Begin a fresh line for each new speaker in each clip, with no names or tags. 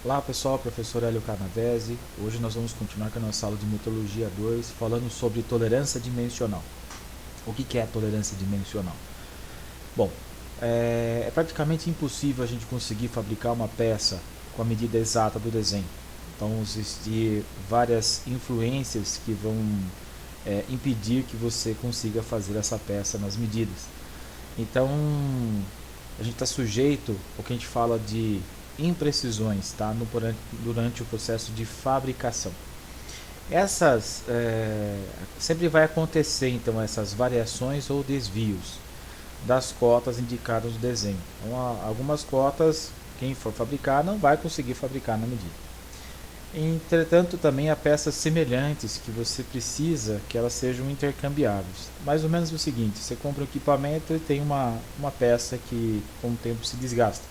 Olá pessoal, professor Hélio Canavese. Hoje nós vamos continuar com a nossa aula de Metodologia 2, falando sobre tolerância dimensional. O que é a tolerância dimensional? Bom, é praticamente impossível a gente conseguir fabricar uma peça com a medida exata do desenho. Então, existem várias influências que vão impedir que você consiga fazer essa peça nas medidas. Então, a gente está sujeito ao que a gente fala de imprecisões, tá? Durante o processo de fabricação. Essas sempre vai acontecer então essas variações ou desvios das cotas indicadas no desenho. Então, algumas cotas, quem for fabricar não vai conseguir fabricar na medida. Entretanto, também há peças semelhantes que você precisa que elas sejam intercambiáveis. Mais ou menos o seguinte: você compra um equipamento e tem uma peça que com o tempo se desgasta.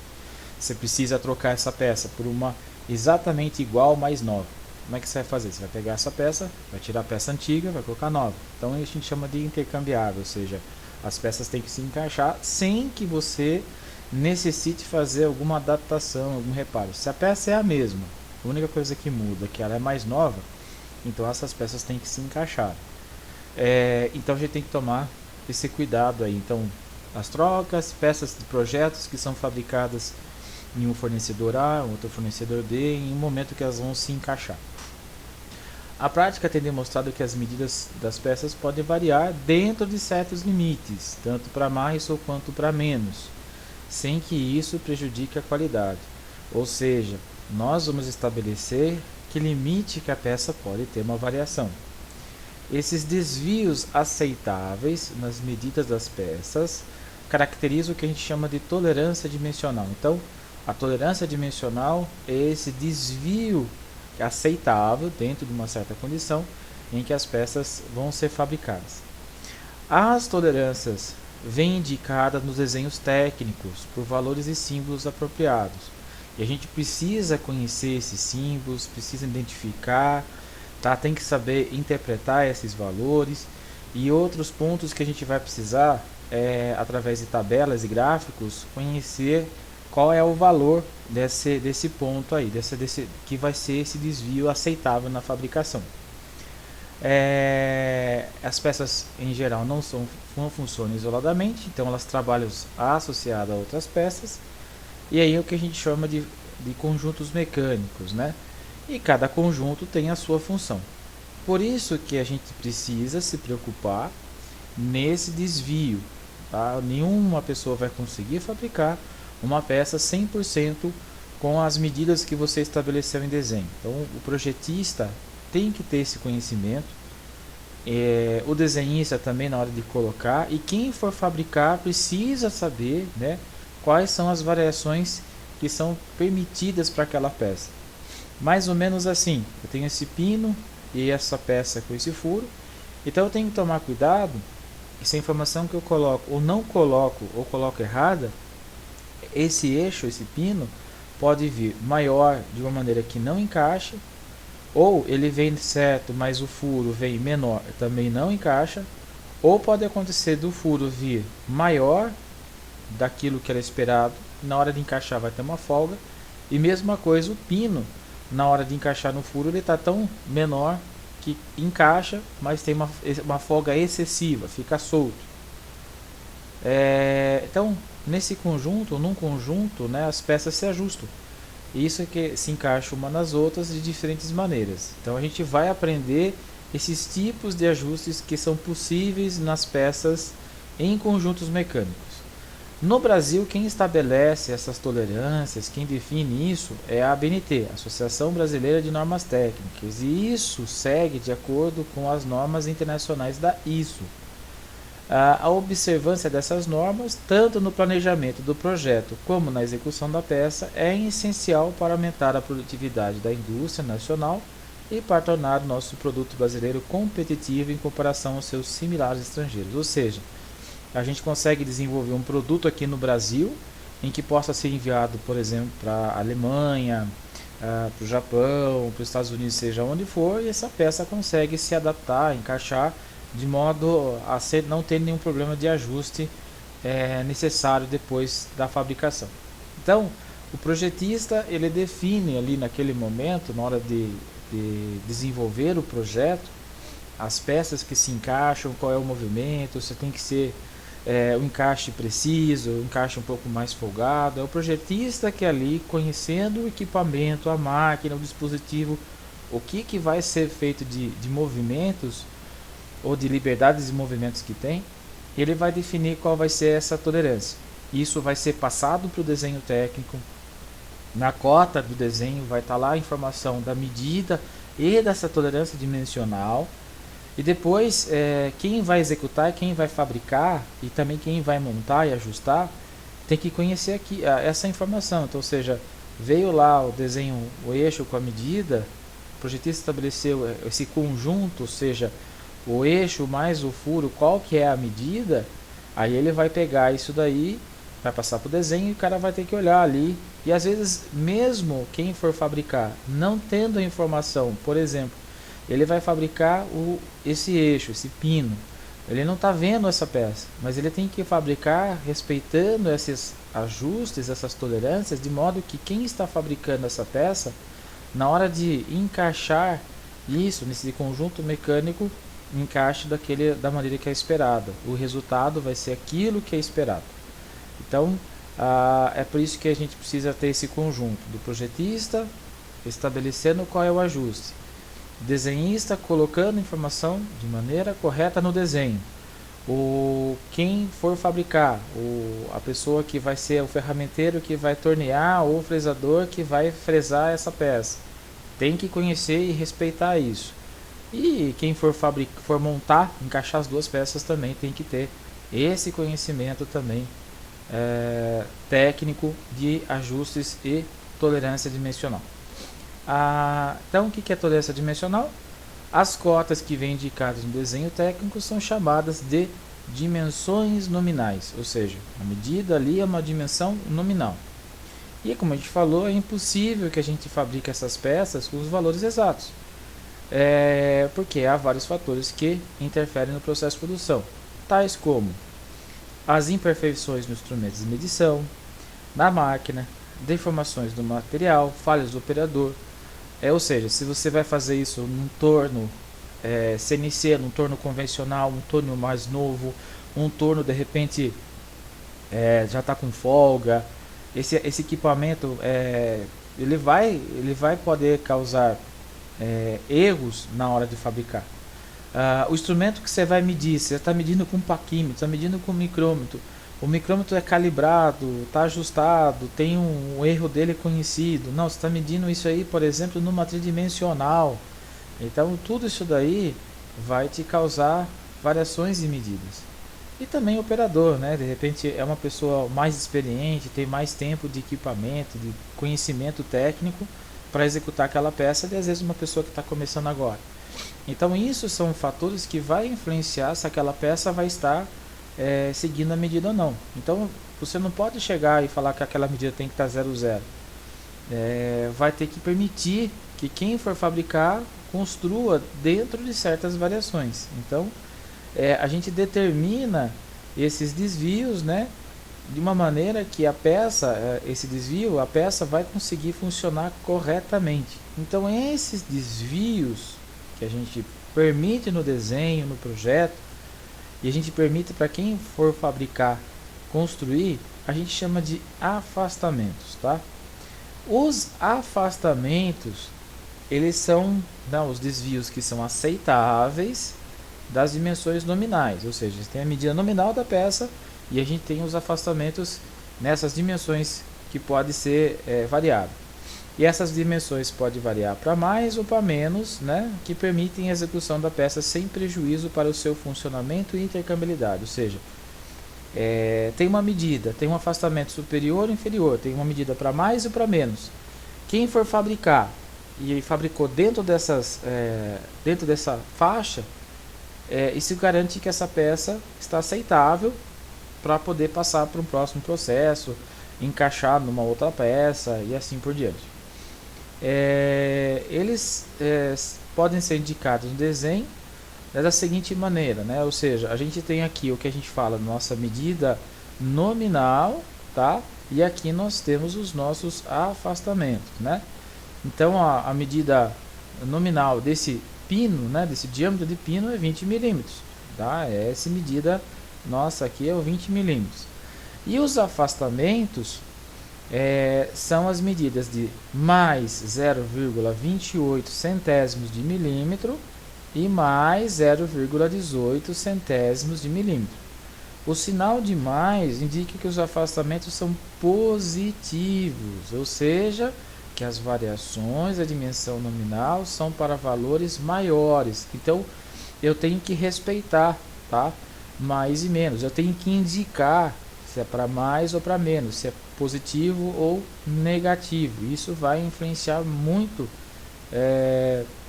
Você precisa trocar essa peça por uma exatamente igual, mais nova. Como é que você vai fazer? Você vai pegar essa peça, vai tirar a peça antiga, vai colocar nova. Então a gente chama de intercambiável, ou seja, as peças têm que se encaixar sem que você necessite fazer alguma adaptação, algum reparo. Se a peça é a mesma, a única coisa que muda é que ela é mais nova, então essas peças têm que se encaixar. Então a gente tem que tomar esse cuidado aí. Então, as trocas, peças de projetos que são fabricadas em um fornecedor A, outro fornecedor B, em um momento que elas vão se encaixar. A prática tem demonstrado que as medidas das peças podem variar dentro de certos limites, tanto para mais ou quanto para menos, sem que isso prejudique a qualidade. Ou seja, nós vamos estabelecer que limite que a peça pode ter uma variação. Esses desvios aceitáveis nas medidas das peças caracterizam o que a gente chama de tolerância dimensional. Então, a tolerância dimensional é esse desvio aceitável dentro de uma certa condição em que as peças vão ser fabricadas. As tolerâncias vêm indicadas nos desenhos técnicos por valores e símbolos apropriados. E a gente precisa conhecer esses símbolos, precisa identificar, tá? Tem que saber interpretar esses valores. E outros pontos que a gente vai precisar, através de tabelas e gráficos, conhecer qual é o valor desse ponto aí, que vai ser esse desvio aceitável na fabricação. As peças em geral não funcionam isoladamente, então elas trabalham associadas a outras peças, e aí é o que a gente chama de conjuntos mecânicos, né? E cada conjunto tem a sua função. Por isso que a gente precisa se preocupar nesse desvio, tá? Nenhuma pessoa vai conseguir fabricar uma peça 100% com as medidas que você estabeleceu em desenho. Então, o projetista tem que ter esse conhecimento, o desenhista também na hora de colocar, e quem for fabricar precisa saber, né, quais são as variações que são permitidas para aquela peça. Mais ou menos assim: eu tenho esse pino e essa peça com esse furo, então eu tenho que tomar cuidado que se a informação que eu coloco ou não coloco ou coloco errada, esse eixo, esse pino, pode vir maior de uma maneira que não encaixa, ou ele vem certo, mas o furo vem menor, também não encaixa, ou pode acontecer do furo vir maior daquilo que era esperado, na hora de encaixar vai ter uma folga, e mesma coisa o pino, na hora de encaixar no furo ele está tão menor que encaixa, mas tem uma folga excessiva, fica solto. Então, nesse conjunto, num conjunto, né, as peças se ajustam. Isso é que se encaixa uma nas outras de diferentes maneiras. Então a gente vai aprender esses tipos de ajustes que são possíveis nas peças em conjuntos mecânicos. No Brasil, quem estabelece essas tolerâncias, quem define isso é a ABNT, Associação Brasileira de Normas Técnicas, e isso segue de acordo com as normas internacionais da ISO. A observância dessas normas, tanto no planejamento do projeto como na execução da peça, é essencial para aumentar a produtividade da indústria nacional e para tornar o nosso produto brasileiro competitivo em comparação aos seus similares estrangeiros. Ou seja, a gente consegue desenvolver um produto aqui no Brasil em que possa ser enviado, por exemplo, para a Alemanha, para o Japão, para os Estados Unidos, seja onde for, e essa peça consegue se adaptar, encaixar de modo a não ter nenhum problema de ajuste necessário depois da fabricação. Então, O projetista, ele define ali naquele momento, na hora de desenvolver o projeto, as peças que se encaixam, qual é o movimento, se tem que ser um encaixe preciso, um encaixe um pouco mais folgado. É o projetista que ali, conhecendo o equipamento, a máquina, o dispositivo, o que vai ser feito de movimentos ou de liberdades de movimentos que tem, ele vai definir qual vai ser essa tolerância. Isso vai ser passado para o desenho técnico. Na cota do desenho vai estar lá a informação da medida e dessa tolerância dimensional. E depois, quem vai executar, quem vai fabricar e também quem vai montar e ajustar, tem que conhecer aqui essa informação. Então, ou seja, veio lá o desenho, o eixo com a medida, o projetista estabeleceu esse conjunto, ou seja, o eixo mais o furo, qual que é a medida, aí ele vai pegar isso daí, vai passar para o desenho e o cara vai ter que olhar ali. E às vezes, mesmo quem for fabricar, não tendo a informação, por exemplo, ele vai fabricar esse eixo, esse pino. Ele não está vendo essa peça, mas ele tem que fabricar respeitando esses ajustes, essas tolerâncias, de modo que quem está fabricando essa peça, na hora de encaixar isso nesse conjunto mecânico, encaixe da maneira que é esperada. O resultado vai ser aquilo que é esperado. Então, é por isso que a gente precisa ter esse conjunto do projetista estabelecendo qual é o ajuste, desenhista colocando informação de maneira correta no desenho, quem for fabricar, a pessoa que vai ser o ferramenteiro que vai tornear ou o fresador que vai fresar essa peça, tem que conhecer e respeitar isso. E quem for montar, encaixar as duas peças também tem que ter esse conhecimento também técnico de ajustes e tolerância dimensional. Então, o que é tolerância dimensional? As cotas que vêm indicadas no desenho técnico são chamadas de dimensões nominais, ou seja, a medida ali é uma dimensão nominal. E como a gente falou, é impossível que a gente fabrique essas peças com os valores exatos, porque há vários fatores que interferem no processo de produção, tais como as imperfeições nos instrumentos de medição, na máquina, deformações do material, falhas do operador. Ou seja, se você vai fazer isso num torno CNC, num torno convencional, um torno mais novo, um torno de repente já está com folga, esse equipamento ele vai poder causar erros na hora de fabricar. O instrumento que você vai medir, você está medindo com paquímetro, está medindo com micrômetro. O micrômetro é calibrado, está ajustado, tem um erro dele conhecido. Não, você está medindo isso aí, por exemplo, numa tridimensional. Então, tudo isso daí vai te causar variações de medidas. E também o operador, né? De repente é uma pessoa mais experiente, tem mais tempo de equipamento, de conhecimento técnico para executar aquela peça, e às vezes uma pessoa que está começando agora. Então, isso são fatores que vai influenciar se aquela peça vai estar seguindo a medida ou não. Então, você não pode chegar e falar que aquela medida tem que estar 0,0. Vai ter que permitir que quem for fabricar construa dentro de certas variações. Então, a gente determina esses desvios, né, de uma maneira que a peça, a peça vai conseguir funcionar corretamente. Então, esses desvios que a gente permite no desenho, no projeto, e a gente permite para quem for fabricar, construir, a gente chama de afastamentos, tá? Os afastamentos, eles são os desvios que são aceitáveis das dimensões nominais, ou seja, tem a medida nominal da peça e a gente tem os afastamentos nessas dimensões que pode ser variável. E essas dimensões podem variar para mais ou para menos, né, que permitem a execução da peça sem prejuízo para o seu funcionamento e intercambiabilidade. Ou seja, tem uma medida, tem um afastamento superior ou inferior, tem uma medida para mais ou para menos. Quem for fabricar e fabricou dentro dessa faixa, isso garante que essa peça está aceitável para poder passar para um próximo processo, encaixar numa outra peça e assim por diante. Eles podem ser indicados no desenho da seguinte maneira, né? Ou seja, a gente tem aqui o que a gente fala, nossa medida nominal, tá? e aqui nós temos os nossos afastamentos, né? Então a medida nominal desse pino, né, desse diâmetro de pino é 20 milímetros, tá? Essa medida nossa aqui é o 20 milímetros. E os afastamentos são as medidas de mais 0,28 centésimos de milímetro e mais 0,18 centésimos de milímetro. O sinal de mais indica que os afastamentos são positivos, ou seja, que as variações da dimensão nominal são para valores maiores. Então, eu tenho que respeitar, tá? Mais e menos. Eu tenho que indicar se é para mais ou para menos, se é positivo ou negativo. Isso vai influenciar muito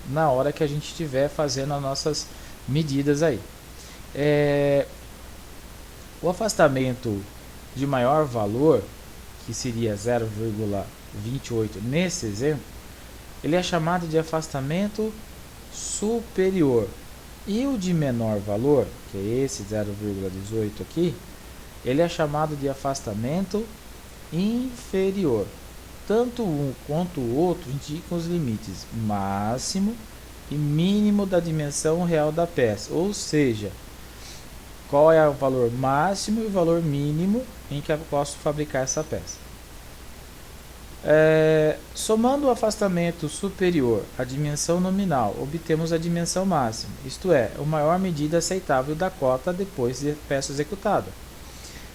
na hora que a gente estiver fazendo as nossas medidas aí. O afastamento de maior valor, que seria 0,28 nesse exemplo, ele é chamado de afastamento superior. E o de menor valor, que é esse 0,18 aqui, ele é chamado de afastamento inferior. Tanto um quanto o outro indicam os limites máximo e mínimo da dimensão real da peça, ou seja, qual é o valor máximo e o valor mínimo em que eu posso fabricar essa peça. Somando o afastamento superior à dimensão nominal, obtemos a dimensão máxima, isto é, a maior medida aceitável da cota depois de peça executada.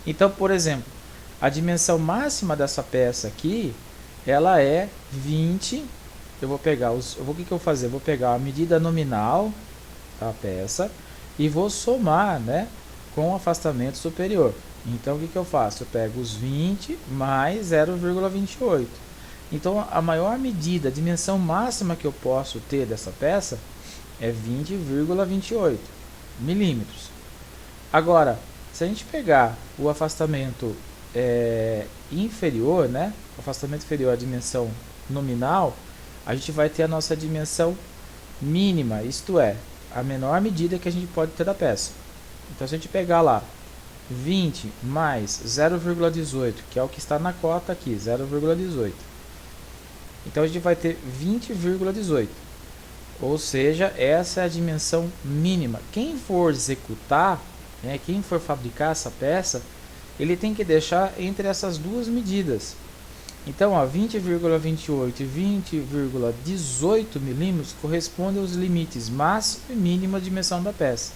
Então, por exemplo, a dimensão máxima dessa peça aqui, ela é 20. Eu vou pegar o que eu vou fazer? Eu vou pegar a medida nominal da peça e vou somar, né, com o afastamento superior. Então, o que eu faço? Eu pego os 20 mais 0,28. Então, a maior medida, a dimensão máxima que eu posso ter dessa peça é 20,28 milímetros. Agora, se a gente pegar o afastamento inferior, né, o afastamento inferior à dimensão nominal, a gente vai ter a nossa dimensão mínima, isto é, a menor medida que a gente pode ter da peça. Então, se a gente pegar lá 20 mais 0,18, que é o que está na cota aqui, 0,18. Então, a gente vai ter 20,18. Ou seja, essa é a dimensão mínima. Quem for executar, né, quem for fabricar essa peça, ele tem que deixar entre essas duas medidas. Então, 20,28 e 20,18 milímetros correspondem aos limites máximo e mínimo da dimensão da peça.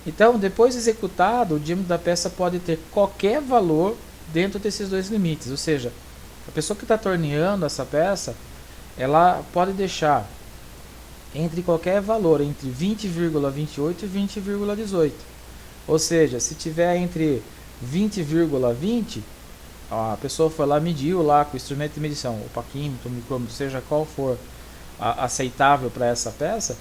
Então, depois de executado, o diâmetro da peça pode ter qualquer valor dentro desses dois limites. Ou seja, a pessoa que está torneando essa peça, ela pode deixar entre qualquer valor, entre 20,28 e 20,18. Ou seja, se tiver entre 20,20, a pessoa foi lá, mediu lá com o instrumento de medição, o paquímetro, o micrômetro, seja qual for aceitável para essa peça,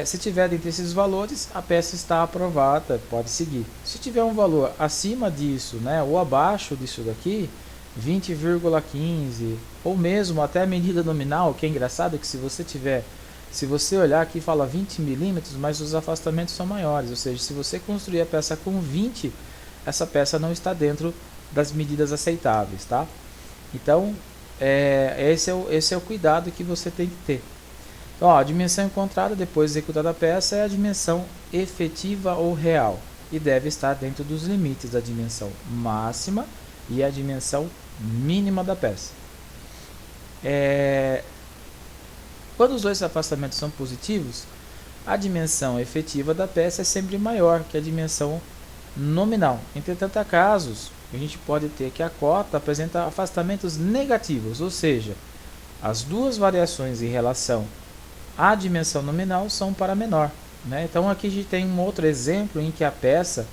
se tiver dentre esses valores, a peça está aprovada, pode seguir. Se tiver um valor acima disso, né, ou abaixo disso daqui, 20,15, ou mesmo até a medida nominal, que é engraçado que se você olhar aqui fala 20 milímetros, mas os afastamentos são maiores, ou seja, se você construir a peça com 20, essa peça não está dentro das medidas aceitáveis, tá? Então, esse é o cuidado que você tem que ter. Então, a dimensão encontrada depois de executada a peça é a dimensão efetiva ou real e deve estar dentro dos limites da dimensão máxima e a dimensão mínima da peça. Quando os dois afastamentos são positivos, a dimensão efetiva da peça é sempre maior que a dimensão nominal. Entretanto, há casos a gente pode ter que a cota apresenta afastamentos negativos, ou seja, as duas variações em relação à dimensão nominal são para menor, né? Então aqui a gente tem um outro exemplo em que a peça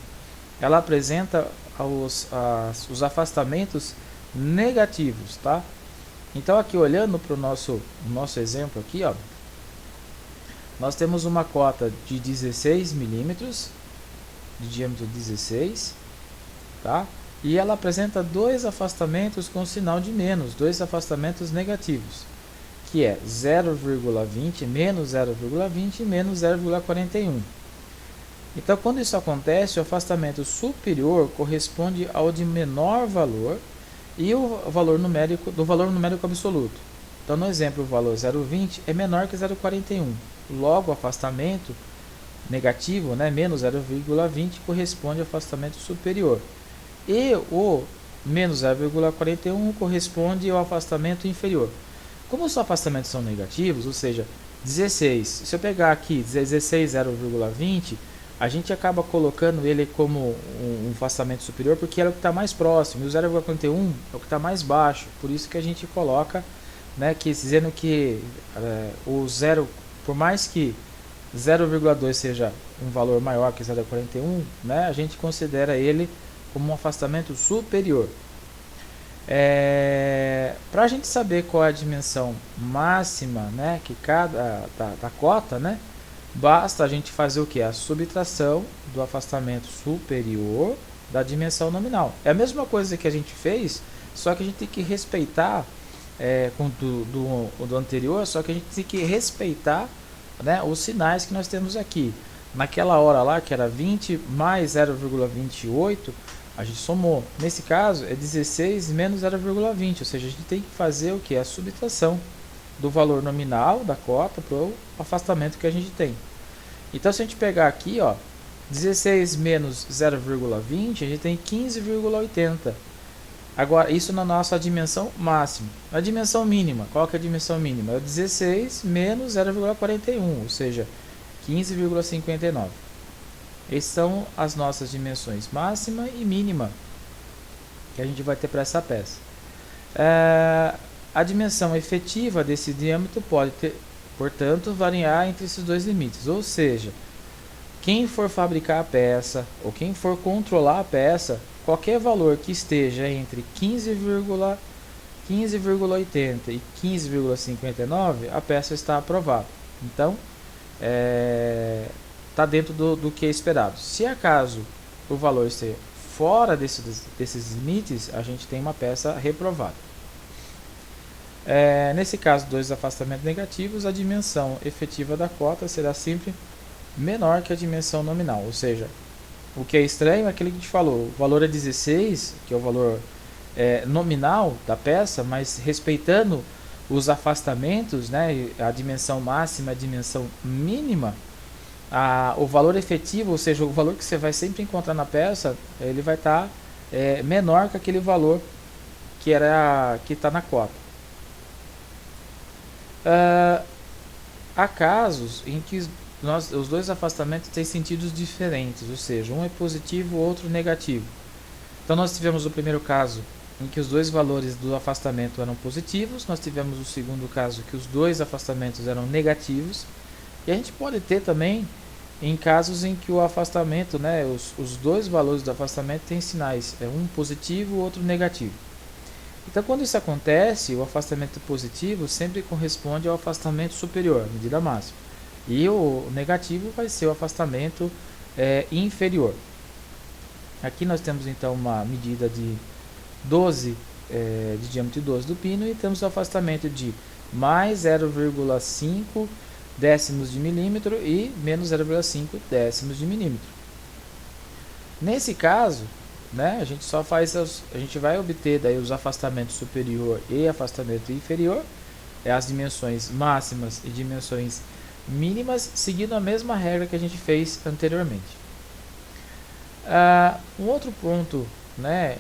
ela apresenta os afastamentos negativos, tá? Então aqui olhando para o nosso exemplo aqui, ó, nós temos uma cota de 16 milímetros, de diâmetro 16, tá? E ela apresenta dois afastamentos com sinal de menos, dois afastamentos negativos, que é 0,20, menos 0,20 e menos 0,41. Então, quando isso acontece, o afastamento superior corresponde ao de menor valor e o valor numérico do valor numérico absoluto. Então, no exemplo, o valor 0,20 é menor que 0,41. Logo, o afastamento negativo, né, menos 0,20, corresponde ao afastamento superior. E o menos 0,41 corresponde ao afastamento inferior. Como os afastamentos são negativos, ou seja, 16, se eu pegar aqui 16 0,20, a gente acaba colocando ele como um afastamento superior porque é o que está mais próximo, e o 0,41 é o que está mais baixo, por isso que a gente coloca, né, que dizendo que o zero, por mais que 0,2 seja um valor maior que 0,41, né, a gente considera ele como um afastamento superior. Para a gente saber qual é a dimensão máxima, né, que da cota, né, basta a gente fazer o que? A subtração do afastamento superior da dimensão nominal. É a mesma coisa que a gente fez, só que a gente tem que respeitar com do anterior, só que a gente tem que respeitar, né, os sinais que nós temos aqui. Naquela hora lá, que era 20 mais 0,28, a gente somou. Nesse caso, é 16 menos 0,20, ou seja, a gente tem que fazer o que? A subtração do valor nominal da cota para o afastamento que a gente tem. Então, se a gente pegar aqui, ó, 16 menos 0,20, a gente tem 15,80. Agora, isso na nossa dimensão máxima. A dimensão mínima, qual que é a dimensão mínima? É 16 menos 0,41, ou seja, 15,59. Essas são as nossas dimensões máxima e mínima que a gente vai ter para essa peça. A dimensão efetiva desse diâmetro pode ter, portanto, variar entre esses dois limites. Ou seja, quem for fabricar a peça ou quem for controlar a peça, qualquer valor que esteja entre 15,80 e 15,59, a peça está aprovada. Então, está dentro do que é esperado. Se acaso o valor esteja fora desses limites, a gente tem uma peça reprovada. Nesse caso, dois afastamentos negativos, a dimensão efetiva da cota será sempre menor que a dimensão nominal. Ou seja, o que é estranho é aquele que a gente falou, o valor é 16, que é o valor nominal da peça, mas respeitando os afastamentos, né, a dimensão máxima e a dimensão mínima, o valor efetivo, ou seja, o valor que você vai sempre encontrar na peça, ele vai estar menor que aquele valor que está na cota. Há casos em que os dois afastamentos têm sentidos diferentes, ou seja, um é positivo, o outro negativo. Então nós tivemos o primeiro caso em que os dois valores do afastamento eram positivos, nós tivemos o segundo caso que os dois afastamentos eram negativos, e a gente pode ter também em casos em que o afastamento, né, os dois valores do afastamento têm sinais, um positivo e o outro negativo. Então, quando isso acontece, o afastamento positivo sempre corresponde ao afastamento superior, medida máxima. E o negativo vai ser o afastamento inferior. Aqui nós temos então uma medida de 12, de diâmetro 12 do pino, e temos o afastamento de mais 0,5 décimos de milímetro e menos 0,5 décimos de milímetro. Nesse caso, né, a gente só faz a gente vai obter daí os afastamentos superior e afastamento inferior, as dimensões máximas e dimensões mínimas, seguindo a mesma regra que a gente fez anteriormente. Um outro ponto, né,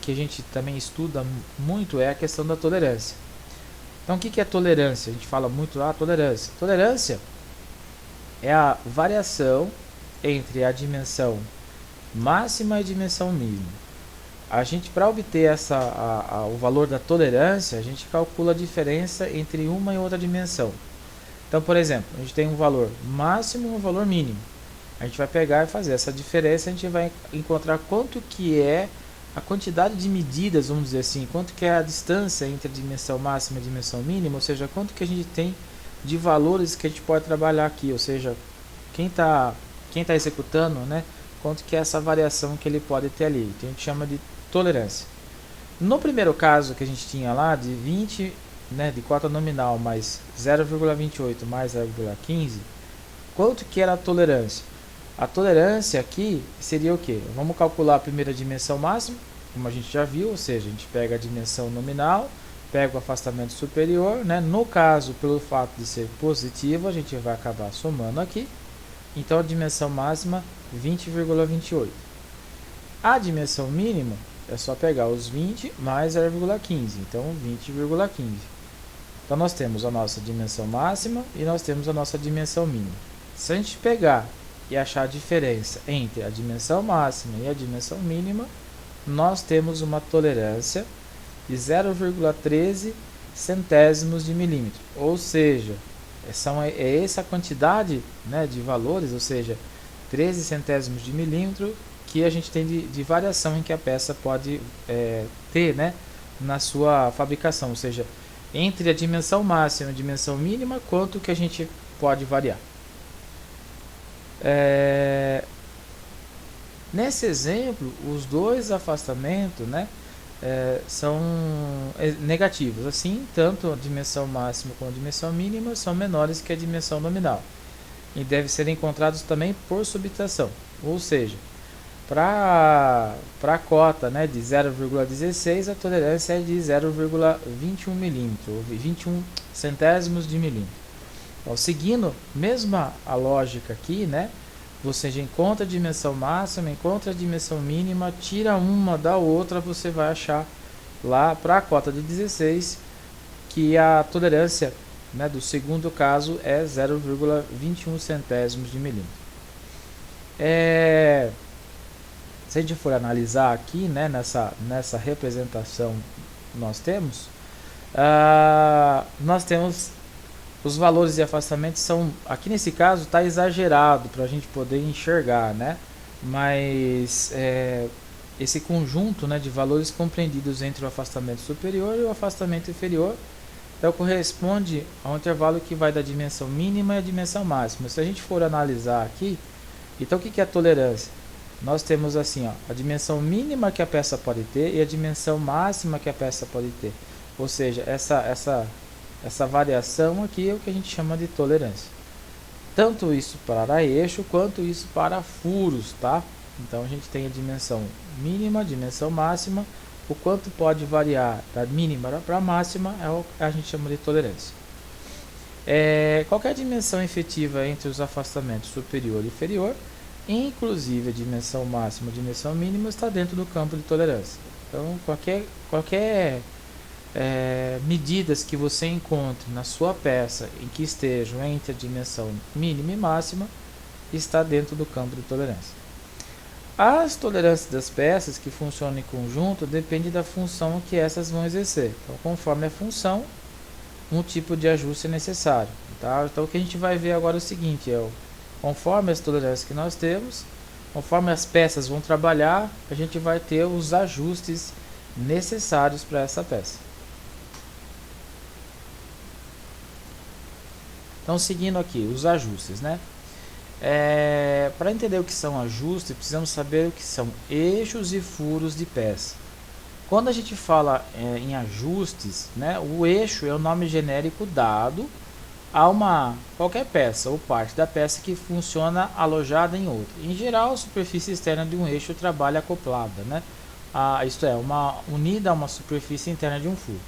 que a gente também estuda muito é a questão da tolerância. Então, o que é tolerância? A gente fala muito tolerância. Tolerância é a variação entre a dimensão máxima e a dimensão mínima. A gente, para obter o valor da tolerância, a gente calcula a diferença entre uma e outra dimensão. Então, por exemplo, a gente tem um valor máximo e um valor mínimo. A gente vai pegar e fazer essa diferença, a gente vai encontrar quanto que é a quantidade de medidas, vamos dizer assim, quanto que é a distância entre a dimensão máxima e a dimensão mínima, ou seja, quanto que a gente tem de valores que a gente pode trabalhar aqui, ou seja, quem tá executando, né, quanto que é essa variação que ele pode ter ali, que a gente chama de tolerância. No primeiro caso que a gente tinha lá, de 20, né, de cota nominal mais 0,28 mais 0,15, quanto que era a tolerância? A tolerância aqui seria o que? Vamos calcular a primeira dimensão máxima, como a gente já viu, ou seja, a gente pega a dimensão nominal, pega o afastamento superior, né? No caso, pelo fato de ser positivo, a gente vai acabar somando aqui. Então a dimensão máxima 20,28. A dimensão mínima é só pegar os 20 mais 0,15, então 20,15. Então nós temos a nossa dimensão máxima e nós temos a nossa dimensão mínima. Se a gente pegar e achar a diferença entre a dimensão máxima e a dimensão mínima, nós temos uma tolerância de 0,13 centésimos de milímetro, ou seja, é essa quantidade, né, de valores, ou seja, 13 centésimos de milímetro que a gente tem de variação em que a peça pode ter, né, na sua fabricação, ou seja, entre a dimensão máxima e a dimensão mínima, quanto que a gente pode variar. Nesse exemplo, os dois afastamentos, né, são negativos, assim, tanto a dimensão máxima como a dimensão mínima são menores que a dimensão nominal e devem ser encontrados também por subtração, ou seja, para a cota, né, de 0,16 a tolerância é de 0,21 milímetro, ou 21 centésimos de milímetro. Então, seguindo mesmo a lógica aqui, né, você já encontra a dimensão máxima, encontra a dimensão mínima, tira uma da outra, você vai achar lá para a cota de 16 que a tolerância, né, do segundo caso é 0,21 centésimos de milímetro. Se a gente for analisar aqui, né, nessa representação nós temos os valores de afastamento são, aqui nesse caso está exagerado para a gente poder enxergar, né? Mas esse conjunto, né, de valores compreendidos entre o afastamento superior e o afastamento inferior, então corresponde ao intervalo que vai da dimensão mínima e a dimensão máxima. Se a gente for analisar aqui, então o que é a tolerância? Nós temos assim, ó, a dimensão mínima que a peça pode ter e a dimensão máxima que a peça pode ter. Ou seja, essa variação aqui é o que a gente chama de tolerância. Tanto isso para eixo quanto isso para furos, tá? Então a gente tem a dimensão mínima, a dimensão máxima, o quanto pode variar da mínima para a máxima é o que a gente chama de tolerância. Qual é a dimensão efetiva entre os afastamentos superior e inferior, inclusive a dimensão máxima e a dimensão mínima, está dentro do campo de tolerância. Então qualquer medidas que você encontre na sua peça em que estejam entre a dimensão mínima e máxima está dentro do campo de tolerância. As tolerâncias das peças que funcionam em conjunto dependem da função que essas vão exercer. Então, conforme a função, um tipo de ajuste é necessário. Tá? Então, o que a gente vai ver agora é o seguinte, conforme as tolerâncias que nós temos, conforme as peças vão trabalhar, a gente vai ter os ajustes necessários para essa peça. Então, seguindo aqui, os ajustes, né? Para entender o que são ajustes, precisamos saber o que são eixos e furos de peça. Quando a gente fala em ajustes, né, o eixo é o nome genérico dado a qualquer peça ou parte da peça que funciona alojada em outra. Em geral, a superfície externa de um eixo trabalha acoplada, né? Isto é, unida a uma superfície interna de um furo.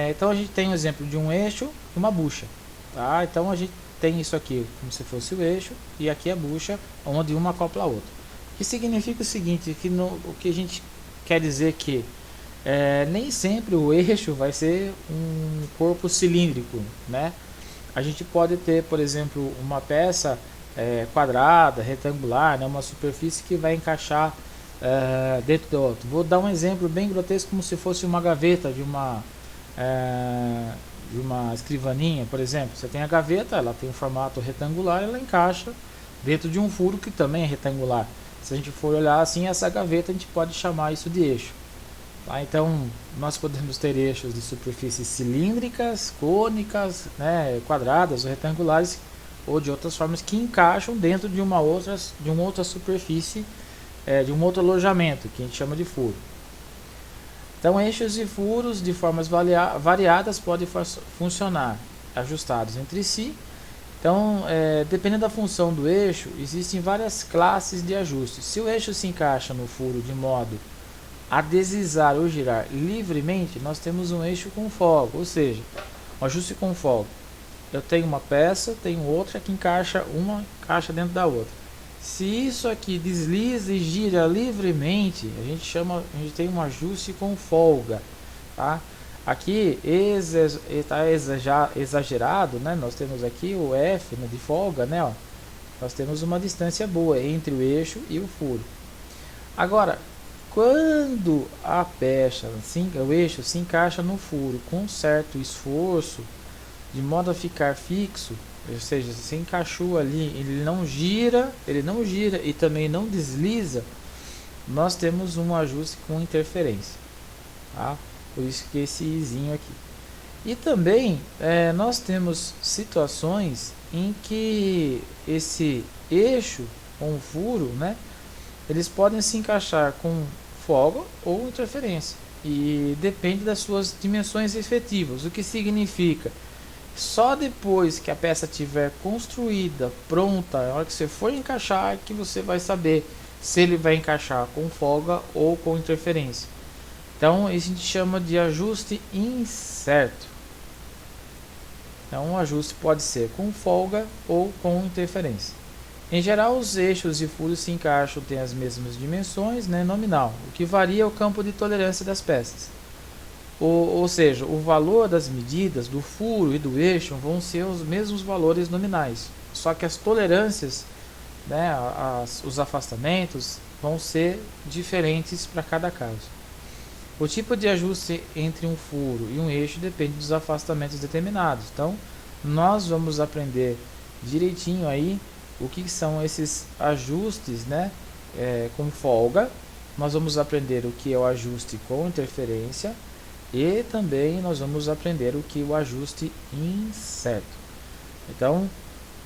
Então a gente tem um exemplo de um eixo e uma bucha. Tá? Então a gente tem isso aqui como se fosse o eixo e aqui a bucha, onde uma acopla a outra. O que significa o seguinte, o que a gente quer dizer que nem sempre o eixo vai ser um corpo cilíndrico, né? A gente pode ter, por exemplo, uma peça quadrada, retangular, né? Uma superfície que vai encaixar dentro do outro. Vou dar um exemplo bem grotesco, como se fosse uma gaveta de uma escrivaninha, por exemplo. Você tem a gaveta, ela tem um formato retangular, ela encaixa dentro de um furo que também é retangular. Se a gente for olhar assim, essa gaveta a gente pode chamar isso de eixo. Tá? Então, nós podemos ter eixos de superfícies cilíndricas, cônicas, né, quadradas ou retangulares, ou de outras formas que encaixam dentro de uma outra superfície, de um outro alojamento, que a gente chama de furo. Então, eixos e furos de formas variadas podem funcionar ajustados entre si. Então, dependendo da função do eixo, existem várias classes de ajustes. Se o eixo se encaixa no furo de modo a deslizar ou girar livremente, nós temos um eixo com folga, ou seja, um ajuste com folga. Eu tenho uma peça, tenho outra que encaixa, uma encaixa dentro da outra. Se isso aqui desliza e gira livremente, a gente tem um ajuste com folga, tá? Aqui está exagerado, né? Nós temos aqui o F, né, de folga, né? Ó. Nós temos uma distância boa entre o eixo e o furo. Agora, quando a peça, o eixo se encaixa no furo com certo esforço, de modo a ficar fixo, ou seja, se encaixou ali, ele não gira e também não desliza, nós temos um ajuste com interferência, tá? Por isso que esse izinho aqui. E também nós temos situações em que esse eixo com furo, né, eles podem se encaixar com folga ou interferência, e depende das suas dimensões efetivas, o que significa só depois que a peça estiver construída, pronta, na hora que você for encaixar, que você vai saber se ele vai encaixar com folga ou com interferência. Então, isso a gente chama de ajuste incerto. Então, o ajuste pode ser com folga ou com interferência. Em geral, os eixos e furos se encaixam, têm as mesmas dimensões, né, nominal, o que varia é o campo de tolerância das peças. Ou seja, o valor das medidas do furo e do eixo vão ser os mesmos valores nominais, só que as tolerâncias, né, os afastamentos vão ser diferentes para cada caso. O tipo de ajuste entre um furo e um eixo depende dos afastamentos determinados. Então, nós vamos aprender direitinho aí o que são esses ajustes, né, com folga. Nós vamos aprender o que é o ajuste com interferência. E também nós vamos aprender o que é o ajuste incerto. Então,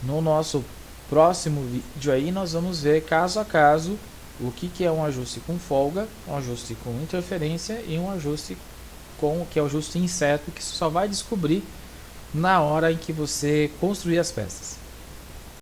no nosso próximo vídeo aí, nós vamos ver caso a caso o que é um ajuste com folga, um ajuste com interferência e um ajuste com o que é o ajuste incerto, que você só vai descobrir na hora em que você construir as peças.